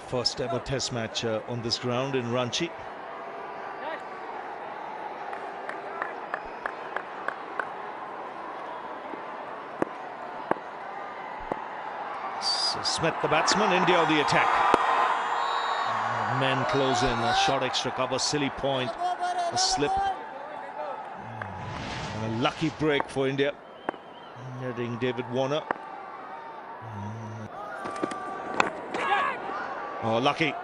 First ever test match on this ground in Ranchi. So Smith, the batsman, India on the attack. Men close in, a short extra cover, silly point, a slip. And a lucky break for India. Heading David Warner. Oh, lucky.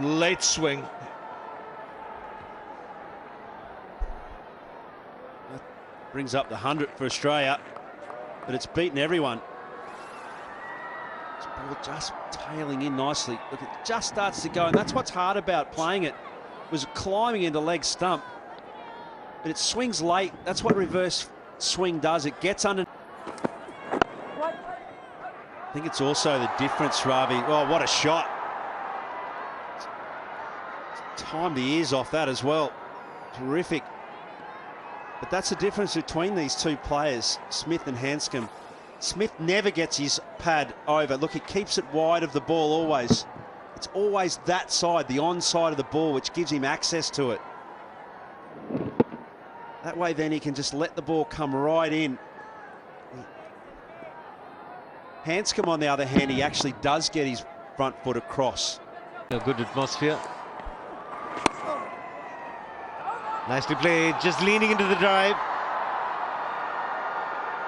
Late swing. That brings up the 100 for Australia, but it's beaten everyone. This ball just tailing in nicely. Look, it just starts to go, and that's what's hard about playing it, was climbing into leg stump. But it swings late. That's what reverse swing does. It gets under. I think it's also the difference, Ravi. Oh, what a shot. Timed the ears off that as well. Terrific. But that's the difference between these two players, Smith and Handscomb. Smith never gets his pad over. Look, he keeps it wide of the ball always. It's always that side, the on side of the ball, which gives him access to it. That way then he can just let the ball come right in. Handscomb, on the other hand, he actually does get his front foot across. A good atmosphere. Nicely played, just leaning into the drive.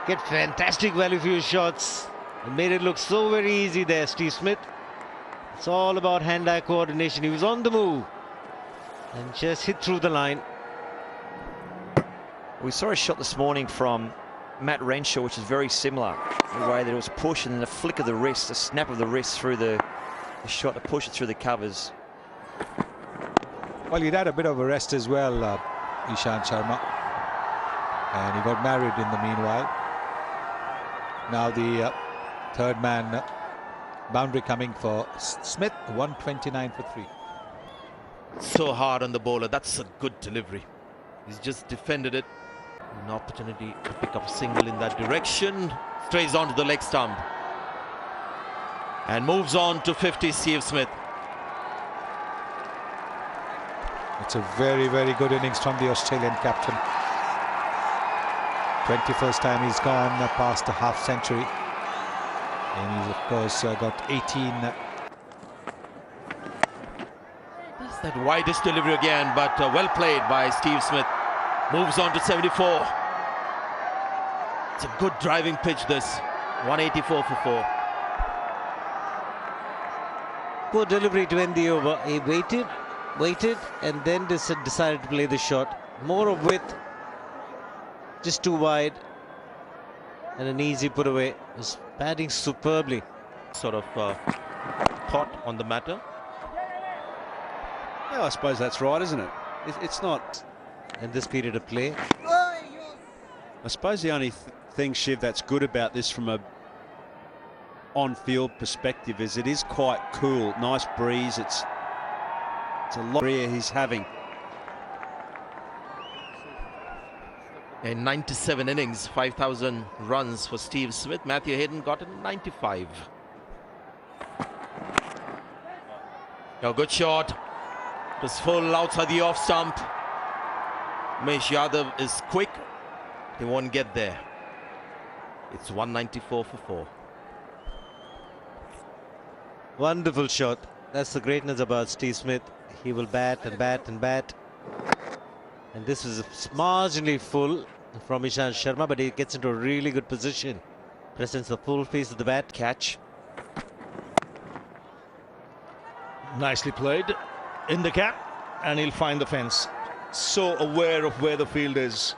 Get fantastic value for your shots. And made it look so very easy there, Steve Smith. It's all about hand-eye coordination. He was on the move and just hit through the line. We saw a shot this morning from Matt Renshaw, which is very similar. The way that it was pushed and then a flick of the wrist, a snap of the wrist through the shot to push it through the covers. Well, he'd had a bit of a rest as well, Ishant Sharma. And he got married in the meanwhile. Now the third man boundary coming for Smith, 129 for 3. So hard on the bowler. That's a good delivery. He's just defended it. An opportunity to pick up a single in that direction. Strays onto the leg stump. And moves on to 50, Steve Smith. It's a very, very good innings from the Australian captain. 21st time he's gone past the half century. And he's, of course, got 18. That's that widest delivery again, but well played by Steve Smith. Moves on to 74. It's a good driving pitch, this. 184 for 4. Poor delivery to end the over. He waited, and then decided to play the shot. More of width, just too wide, and an easy put away. Was batting superbly. Sort of thought on the matter. Yeah, I suppose that's right, isn't it? It's not. In this period of play, I suppose the only thing, Shiv, that's good about this from a on-field perspective is it is quite cool. Nice breeze. It's a lot of career he's having. In 97 innings, 5,000 runs for Steve Smith. Matthew Hayden got it in 95. A good shot. It was full outside the off stump. Umesh Yadav is quick. They won't get there. It's 194 for 4. wonderful shot. That's the greatness about Steve Smith. He will bat and bat and bat. And this is marginally full from Ishant Sharma, but he gets into a really good position. Presents the full face of the bat. Catch. Nicely played in the gap, and he'll find the fence. So aware of where the field is.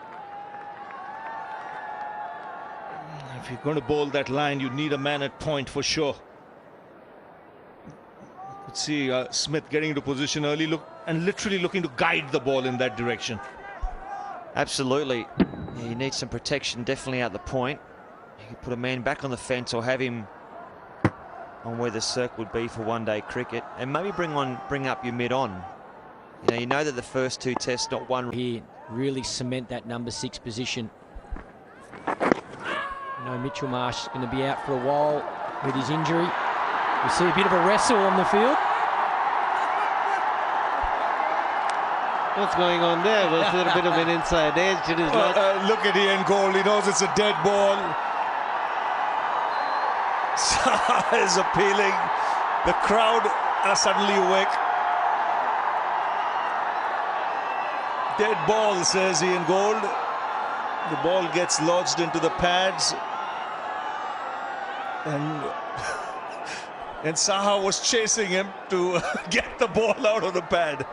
If you're going to bowl that line, you need a man at point for sure. Let's see Smith getting into position early, literally looking to guide the ball in that direction. Absolutely. He needs some protection, definitely at the point. You could put a man back on the fence or have him on where the circle would be for one-day cricket, and maybe bring up your mid-on. You know that the first two tests, not one. Here, really cement that number 6 position. You know, Mitchell Marsh is going to be out for a while with his injury. We see a bit of a wrestle on the field. What's going on there? Was there a bit of an inside edge? It is not. Look at Ian Gold. He knows it's a dead ball. Saha is appealing. The crowd are suddenly awake. Dead ball, says Ian Gold. The ball gets lodged into the pads. And Saha was chasing him to get the ball out of the pad.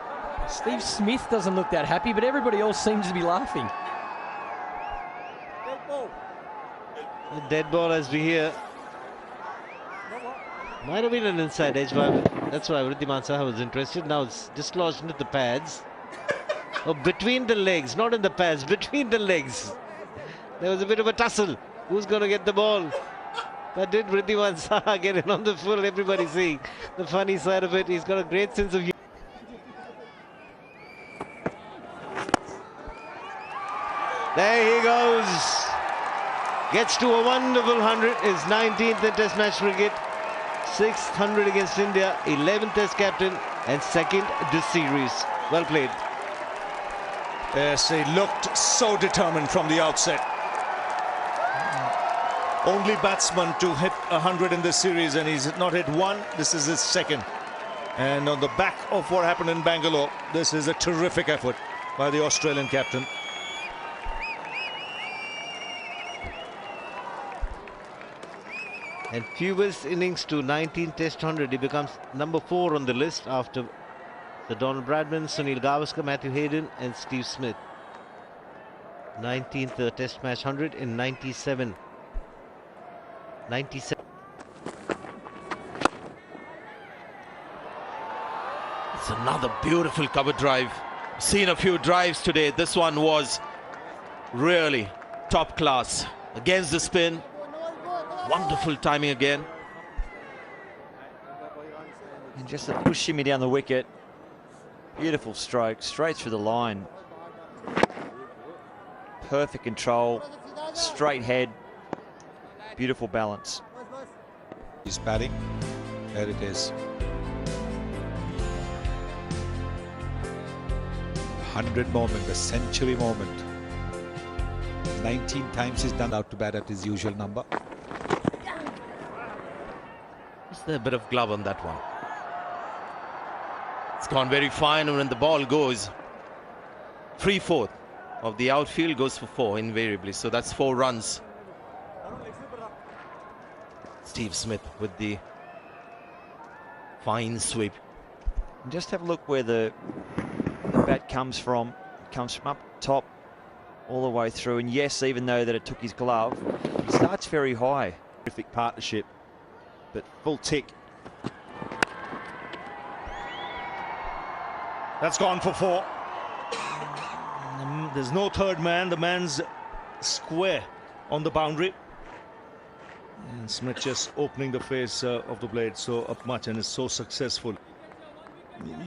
Steve Smith doesn't look that happy, but everybody else seems to be laughing. A dead ball as we hear. Might have been an inside edge, but that's why Wriddhiman Saha was interested. Now it's dislodged into the pads. Oh, between the legs, not in the pads, between the legs. There was a bit of a tussle. Who's going to get the ball? But did Wriddhiman Saha get it on the full? Everybody seeing the funny side of it. He's got a great sense of humor. There he goes. Gets to a wonderful 100. His 19th in Test match cricket. 6th 100 against India. 11th Test captain and 2nd this series. Well played. Yes, he looked so determined from the outset. Only batsman to hit 100 in this series, and he's not hit one. This is his 2nd. And on the back of what happened in Bangalore, this is a terrific effort by the Australian captain. And fewest innings to 19 Test 100. He becomes number 4 on the list after Sir Donald Bradman, Sunil Gavaskar, Matthew Hayden and Steve Smith. 19th Test match 100 in 97. 97. It's another beautiful cover drive. Seen a few drives today. This one was really top class. Against the spin. Wonderful timing again. And just a push shimmy down the wicket. Beautiful stroke, straight through the line. Perfect control, straight head, beautiful balance. He's batting. There it is. 100 moment, the century moment. 19 times he's done out to bat at his usual number. Is there a bit of glove on that one? It's gone very fine, and when the ball goes, 3/4 of the outfield goes for 4 invariably. So that's 4 runs. Steve Smith with the fine sweep. And just have a look where the bat comes from. It comes from up top all the way through. And yes, even though that it took his glove, he starts very high. Terrific partnership, but full tick. That's gone for 4. There's no third man. The man's square on the boundary. And Smith just opening the face of the blade so up much and is so successful.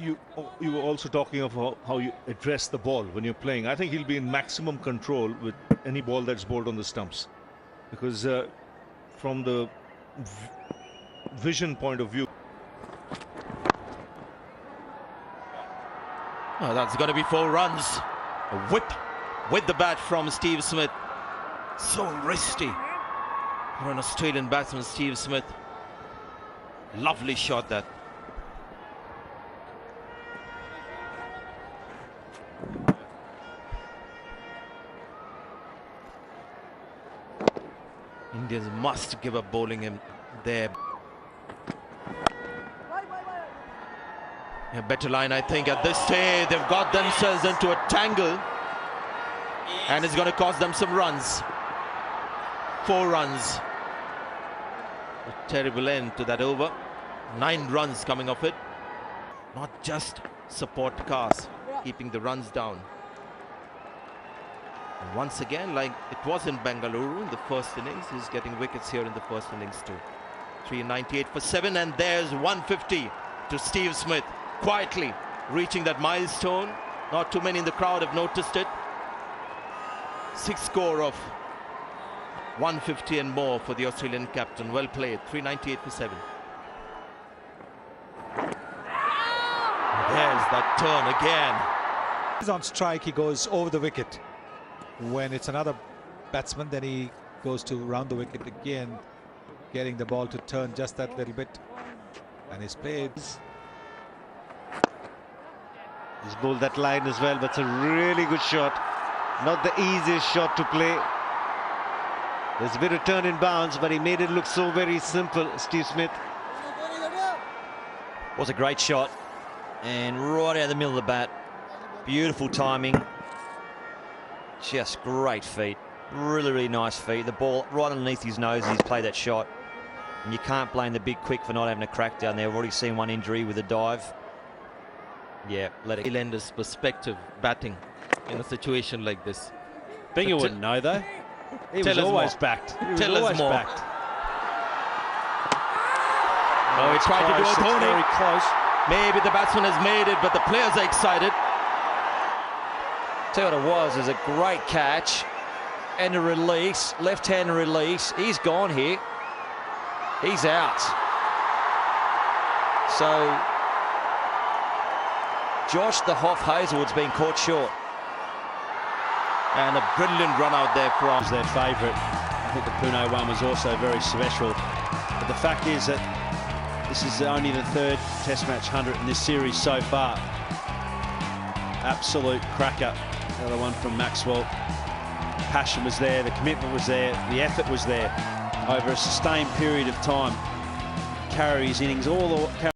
You were also talking of how you address the ball when you're playing. I think he'll be in maximum control with any ball that's bowled on the stumps. Because from the vision point of view, Oh, that's going to be 4 runs. A whip with the bat from Steve Smith. So risky for an Australian batsman, Steve Smith. Lovely shot that. Indians must give up bowling him there. A better line, I think, at this stage. They've got themselves into a tangle, and it's going to cost them some runs. 4 runs. A terrible end to that over. 9 runs coming off it. Not just support cars, keeping the runs down. And once again, like it was in Bengaluru in the first innings, he's getting wickets here in the first innings too. 398 for 7, and there's 150 to Steve Smith. Quietly reaching that milestone. Not too many in the crowd have noticed it. 6th score of 150 and more for the Australian captain. Well played. 398 for 7. There's that turn again. He's on strike, he goes over the wicket. When it's another batsman, then he goes to round the wicket again, getting the ball to turn just that little bit. And he's played. He's bowled that line as well, but it's a really good shot. Not the easiest shot to play. There's a bit of turn in bounds, but he made it look so very simple, Steve Smith. Was a great shot. And right out of the middle of the bat. Beautiful timing. Just great feet. Really, really nice feet. The ball right underneath his nose, he's played that shot. And you can't blame the big quick for not having a crack down there. We've already seen one injury with a dive. Yeah, let it. Lender's perspective batting in a situation like this. Binger wouldn't know though. He was Tell us always more. backed. He was Tell us always more. backed. Oh, he tried to do Close, a it's Dhoni. very close. Maybe the batsman has made it, but the players are excited. Tell you what it was, is a great catch and a release, left-hand release. He's gone here. He's out. So Josh the Hoff Hazelwood's been caught short. And a brilliant run out there from Was their favourite. I think the Pune one was also very special. But the fact is that this is only the third Test match 100 in this series so far. Absolute cracker. The other one from Maxwell. Passion was there, the commitment was there, the effort was there over a sustained period of time. Carry his innings all the